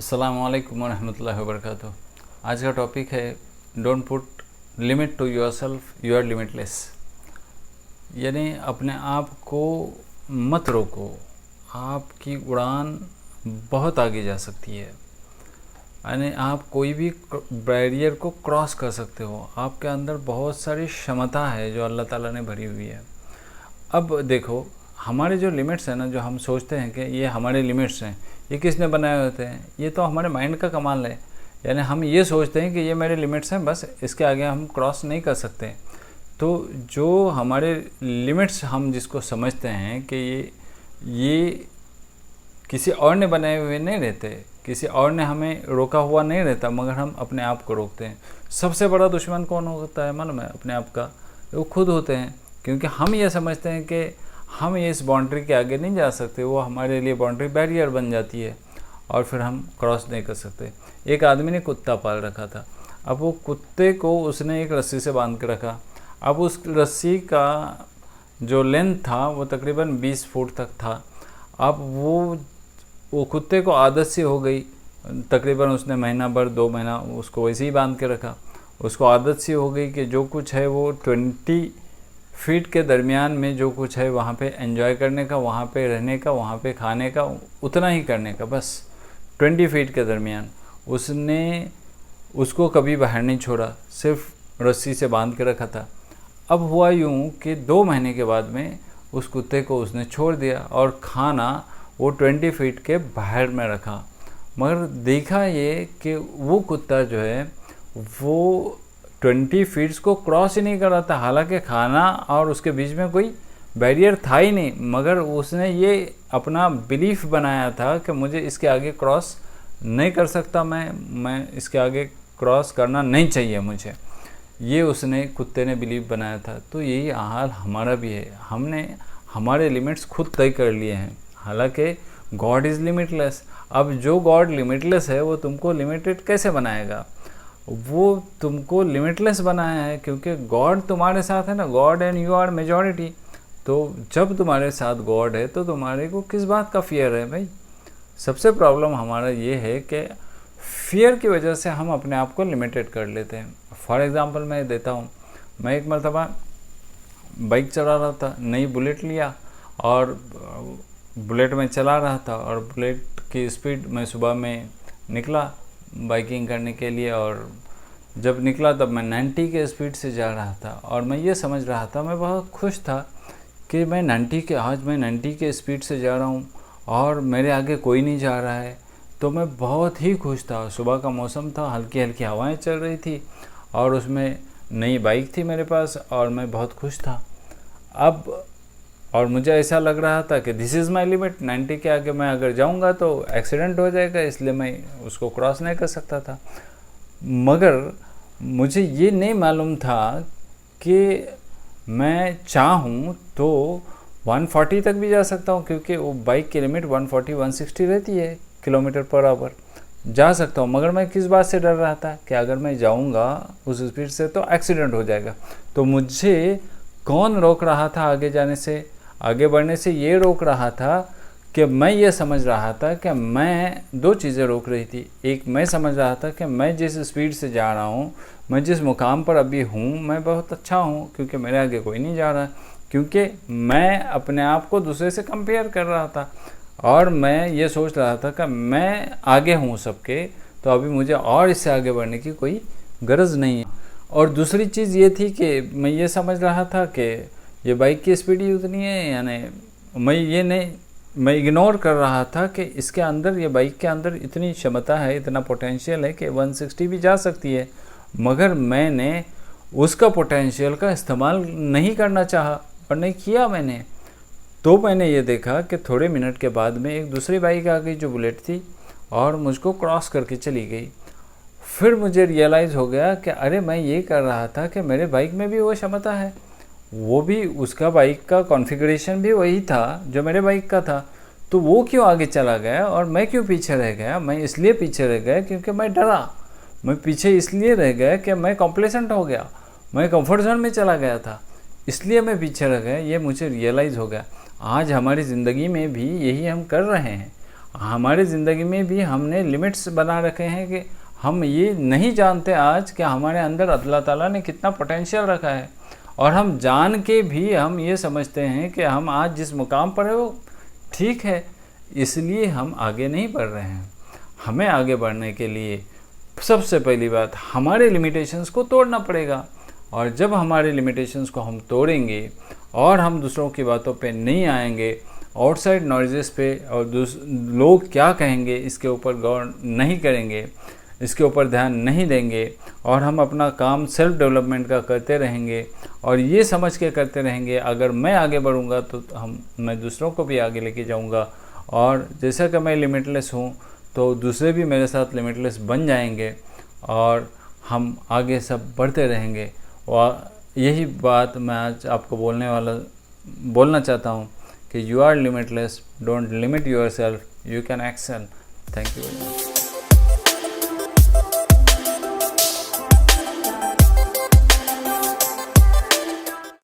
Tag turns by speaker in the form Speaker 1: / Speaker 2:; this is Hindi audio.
Speaker 1: अस्सलामु अलैकुम वरहमतुल्लाहि वबरकातुहू। आज का टॉपिक है don't put limit to yourself, you are limitless. यानी अपने आप को मत रोको, आपकी उड़ान बहुत आगे जा सकती है। यानी आप कोई भी बैरियर को क्रॉस कर सकते हो। आपके अंदर बहुत सारी क्षमता है जो अल्लाह ताला ने भरी हुई है। अब देखो, हमारे जो लिमिट्स हैं ना, जो हम सोचते हैं कि ये हमारे लिमिट्स हैं, ये किसने बनाए होते हैं? ये तो हमारे माइंड का कमाल है। यानी हम ये सोचते हैं कि ये मेरे लिमिट्स हैं, बस इसके आगे हम क्रॉस नहीं कर सकते। तो जो हमारे लिमिट्स हम जिसको समझते हैं कि ये किसी और ने बनाए हुए नहीं रहते, किसी और ने हमें रोका हुआ नहीं रहता, मगर हम अपने आप को रोकते हैं। सबसे बड़ा दुश्मन कौन होता है मालूम है? अपने आप का, वो खुद होते हैं। क्योंकि हम ये समझते हैं कि हम ये इस बाउंड्री के आगे नहीं जा सकते, वो हमारे लिए बाउंड्री बैरियर बन जाती है और फिर हम क्रॉस नहीं कर सकते। एक आदमी ने कुत्ता पाल रखा था। अब वो कुत्ते को उसने एक रस्सी से बांध के रखा। अब उस रस्सी का जो लेंथ था वो तकरीबन 20 फुट तक था। अब वो कुत्ते को आदत सी हो गई। तकरीबन उसने महीना भर 2 महीना उसको वैसे ही बांध के रखा। उसको आदत सी हो गई कि जो कुछ है वो 20 फीट के दरमियान में जो कुछ है वहाँ पे एंजॉय करने का, वहाँ पे रहने का, वहाँ पे खाने का, उतना ही करने का, बस 20 फीट के दरमियान। उसने उसको कभी बाहर नहीं छोड़ा, सिर्फ रस्सी से बांध के रखा था। अब हुआ यूँ कि 2 महीने के बाद में उस कुत्ते को उसने छोड़ दिया और खाना वो 20 फीट के बाहर में रखा। मगर देखा ये कि वो कुत्ता जो है वो 20 फीट्स को क्रॉस ही नहीं कर रहा था। हालांकि खाना और उसके बीच में कोई बैरियर था ही नहीं, मगर उसने ये अपना बिलीफ बनाया था कि मुझे इसके आगे क्रॉस नहीं कर सकता, मैं इसके आगे क्रॉस करना नहीं चाहिए मुझे। ये उसने कुत्ते ने बिलीव बनाया था। तो यही हाल हमारा भी है। हमने हमारे लिमिट्स खुद तय कर लिए हैं। हालांकि गॉड इज़ लिमिटलेस। अब जो गॉड लिमिटलेस है वो तुमको लिमिटेड कैसे बनाएगा? वो तुमको लिमिटलेस बनाया है क्योंकि गॉड तुम्हारे साथ है ना। God and you are majority. तो जब तुम्हारे साथ गॉड है तो तुम्हारे को किस बात का फियर है भाई? सबसे प्रॉब्लम हमारा ये है कि फियर की वजह से हम अपने आप को लिमिटेड कर लेते हैं। फॉर एग्ज़ाम्पल मैं देता हूँ, मैं एक मरतबा बाइक चला रहा था, नई बुलेट लिया और बुलेट में चला रहा था और बुलेट की स्पीड, मैं सुबह में निकला बाइकिंग करने के लिए और जब निकला तब मैं 90 के स्पीड से जा रहा था और मैं ये समझ रहा था, मैं बहुत खुश था कि मैं 90 के स्पीड से जा रहा हूँ और मेरे आगे कोई नहीं जा रहा है। तो मैं बहुत ही खुश था। सुबह का मौसम था, हल्की हल्की हवाएं चल रही थी और उसमें नई बाइक थी मेरे पास और मैं बहुत खुश था। अब और मुझे ऐसा लग रहा था कि दिस इज़ माई लिमिट, 90 के आगे मैं अगर जाऊंगा तो एक्सीडेंट हो जाएगा, इसलिए मैं उसको क्रॉस नहीं कर सकता था। मगर मुझे ये नहीं मालूम था कि मैं चाहूँ तो 140 तक भी जा सकता हूँ, क्योंकि वो बाइक की लिमिट 140-160 रहती है किलोमीटर पर आवर। जा सकता हूँ, मगर मैं किस बात से डर रहा था कि अगर मैं जाऊँगा उस स्पीड से तो एक्सीडेंट हो जाएगा। तो मुझे कौन रोक रहा था आगे जाने से, आगे बढ़ने से? ये रोक रहा था कि मैं ये समझ रहा था कि मैं 2 चीज़ें रोक रही थी। एक, मैं समझ रहा था कि मैं जिस स्पीड से जा रहा हूँ, मैं जिस मुकाम पर अभी हूँ, मैं बहुत अच्छा हूँ क्योंकि मेरे आगे कोई नहीं जा रहा। क्योंकि मैं अपने आप को दूसरे से कंपेयर कर रहा था और मैं ये सोच रहा था कि मैं आगे हूँ सबके, तो अभी मुझे और इससे आगे बढ़ने की कोई गरज नहीं है। और दूसरी चीज़ ये थी कि मैं ये समझ रहा था कि ये बाइक की स्पीड ही उतनी है। यानी मैं इग्नोर कर रहा था कि इसके अंदर, ये बाइक के अंदर इतनी क्षमता है, इतना पोटेंशियल है कि 160 भी जा सकती है। मगर मैंने उसका पोटेंशियल का इस्तेमाल नहीं करना चाहा और नहीं किया मैंने। तो मैंने ये देखा कि थोड़े मिनट के बाद में एक दूसरी बाइक आ गई जो बुलेट थी और मुझको क्रॉस करके चली गई। फिर मुझे रियलाइज़ हो गया कि अरे, मैं ये कर रहा था कि मेरे बाइक में भी वो क्षमता है, वो भी, उसका बाइक का कॉन्फ़िगरेशन भी वही था जो मेरे बाइक का था। तो वो क्यों आगे चला गया और मैं क्यों पीछे रह गया? मैं इसलिए पीछे रह गया क्योंकि मैं डरा। मैं पीछे इसलिए रह गया कि मैं कॉम्प्लेसेंट हो गया, मैं कंफर्ट जोन में चला गया था, इसलिए मैं पीछे रह गया। ये मुझे रियलाइज़ हो गया। आज हमारी ज़िंदगी में भी यही हम कर रहे हैं। हमारी ज़िंदगी में भी हमने लिमिट्स बना रखे हैं कि हम ये नहीं जानते आज कि हमारे अंदर अल्लाह ताला ने कितना पोटेंशियल रखा है, और हम जान के भी हम ये समझते हैं कि हम आज जिस मुकाम पर है वो ठीक है, इसलिए हम आगे नहीं बढ़ रहे हैं। हमें आगे बढ़ने के लिए सबसे पहली बात हमारे लिमिटेशंस को तोड़ना पड़ेगा, और जब हमारे लिमिटेशंस को हम तोड़ेंगे और हम दूसरों की बातों पे नहीं आएंगे, आउटसाइड नॉइजेस पे और लोग क्या कहेंगे इसके ऊपर गौर नहीं करेंगे, इसके ऊपर ध्यान नहीं देंगे, और हम अपना काम सेल्फ डेवलपमेंट का करते रहेंगे और ये समझ के करते रहेंगे अगर मैं आगे बढ़ूँगा तो मैं दूसरों को भी आगे लेके जाऊँगा, और जैसा कि मैं लिमिटलेस हूँ तो दूसरे भी मेरे साथ लिमिटलेस बन जाएंगे और हम आगे सब बढ़ते रहेंगे। और यही बात मैं आज आपको बोलना चाहता हूँ कि you are limitless, don't limit yourself, you can excel. Thank you very much.